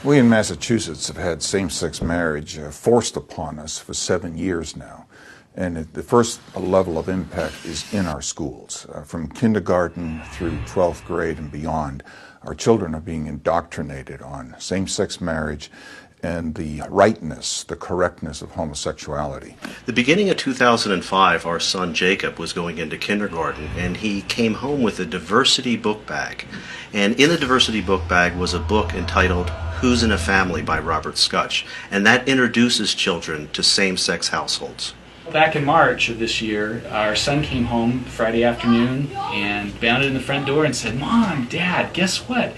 We in Massachusetts have had same-sex marriage forced upon us for 7 years now. And the first level of impact is in our schools. From kindergarten through 12th grade and beyond, our children are being indoctrinated on same-sex marriage and the rightness, the correctness of homosexuality. The beginning of 2005, our son Jacob was going into kindergarten, and he came home with a diversity book bag. And in the diversity book bag was a book entitled Who's in a Family by Robert Scutch, and that introduces children to same-sex households. Back in March of this year, our son came home Friday afternoon and bounded in the front door and said, "Mom, Dad, guess what?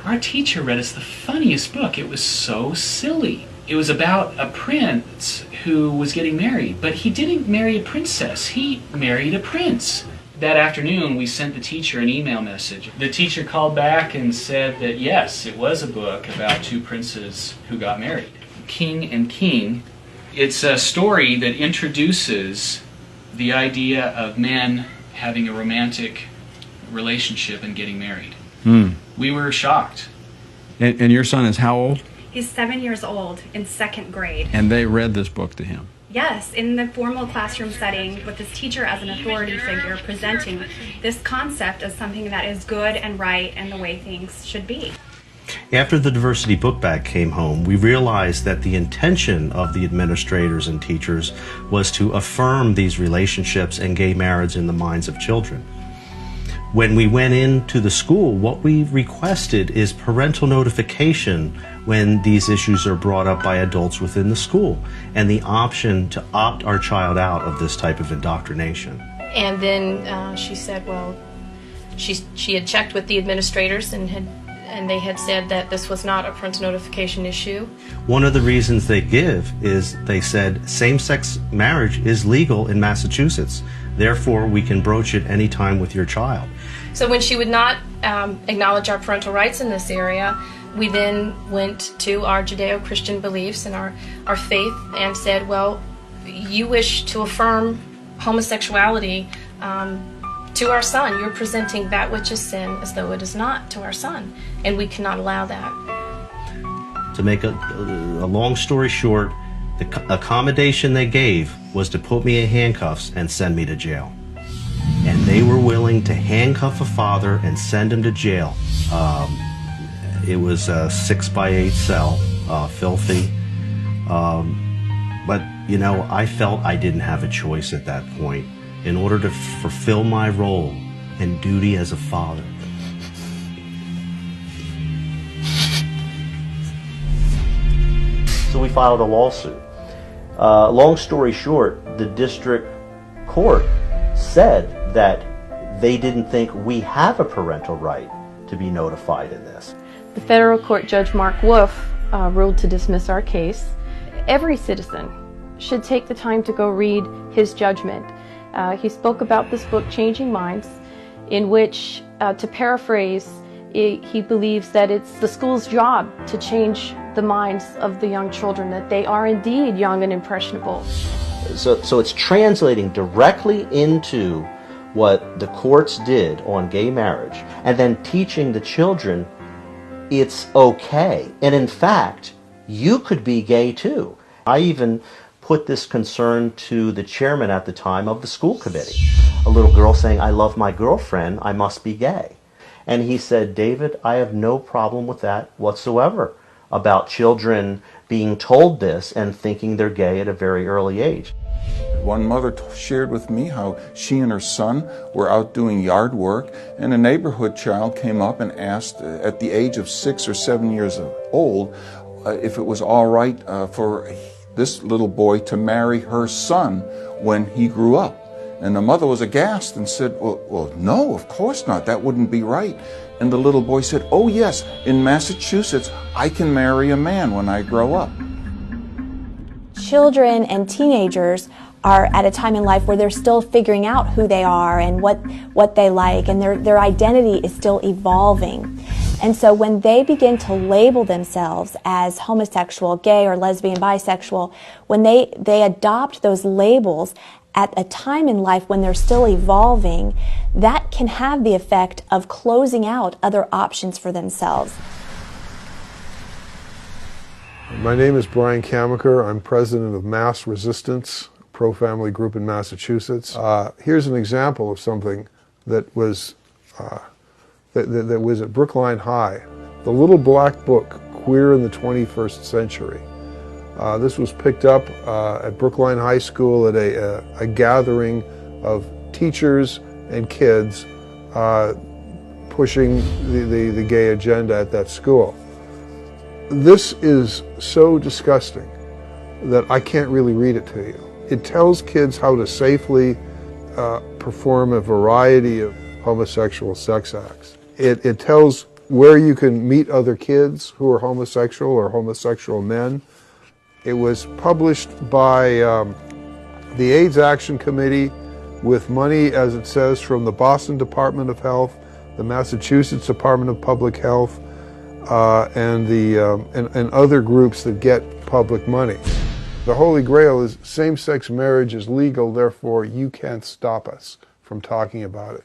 Our teacher read us the funniest book. It was so silly. It was about a prince who was getting married, but he didn't marry a princess. He married a prince." That afternoon, we sent the teacher an email message. The teacher called back and said that yes, it was a book about two princes who got married. King and King. It's a story that introduces the idea of men having a romantic relationship and getting married. We were shocked. And your son is how old? He's 7 years old, in 2nd grade. And they read this book to him? Yes, in the formal classroom setting with his teacher as an authority figure presenting this concept as something that is good and right and the way things should be. After the diversity book bag came home, we realized that the intention of the administrators and teachers was to affirm these relationships and gay marriage in the minds of children. When we went into the school, what we requested is parental notification when these issues are brought up by adults within the school, and the option to opt our child out of this type of indoctrination. And then she said, well, she had checked with the administrators and they had said that this was not a parental notification issue. One of the reasons they give is they said same-sex marriage is legal in Massachusetts. Therefore, we can broach it anytime with your child. So when she would not acknowledge our parental rights in this area, we then went to our Judeo-Christian beliefs and our faith and said, well, you wish to affirm homosexuality to our son. You're presenting that which is sin as though it is not to our son, and we cannot allow that. To make a long story short, the accommodation they gave was to put me in handcuffs and send me to jail. And they were willing to handcuff a father and send him to jail. It was a 6x8 cell, filthy. But, you know, I felt I didn't have a choice at that point in order to fulfill my role and duty as a father. So we filed a lawsuit. Long story short, the district court said that they didn't think we have a parental right to be notified in this. The federal court judge Mark Wolf ruled to dismiss our case. Every citizen should take the time to go read his judgment. He spoke about this book, Changing Minds, in which, to paraphrase, he believes that it's the school's job to change the minds of the young children, that they are indeed young and impressionable. So it's translating directly into what the courts did on gay marriage, and then teaching the children it's okay. And in fact, you could be gay too. I even put this concern to the chairman at the time of the school committee. A little girl saying, "I love my girlfriend, I must be gay." And he said, "David, I have no problem with that whatsoever, about children being told this and thinking they're gay at a very early age." One mother shared with me how she and her son were out doing yard work, and a neighborhood child came up and asked at the age of 6 or 7 years old if it was all right for this little boy to marry her son when he grew up. And the mother was aghast and said, well, no, of course not. That wouldn't be right. And the little boy said, "Oh yes, in Massachusetts, I can marry a man when I grow up." Children and teenagers are at a time in life where they're still figuring out who they are and what they like, and their identity is still evolving. And so when they begin to label themselves as homosexual, gay, or lesbian, bisexual, when they adopt those labels at a time in life when they're still evolving, that can have the effect of closing out other options for themselves. My name is Brian Kamaker. I'm president of Mass Resistance, a pro-family group in Massachusetts. Here's an example of something that was that was at Brookline High. The Little Black Book, Queer in the 21st Century. This was picked up at Brookline High School at a gathering of teachers and kids pushing the gay agenda at that school. This is so disgusting that I can't really read it to you. It tells kids how to safely perform a variety of homosexual sex acts. It tells where you can meet other kids who are homosexual or homosexual men. It was published by the AIDS Action Committee with money, as it says, from the Boston Department of Health, the Massachusetts Department of Public Health, and other groups that get public money. The Holy Grail is same-sex marriage is legal, therefore you can't stop us from talking about it.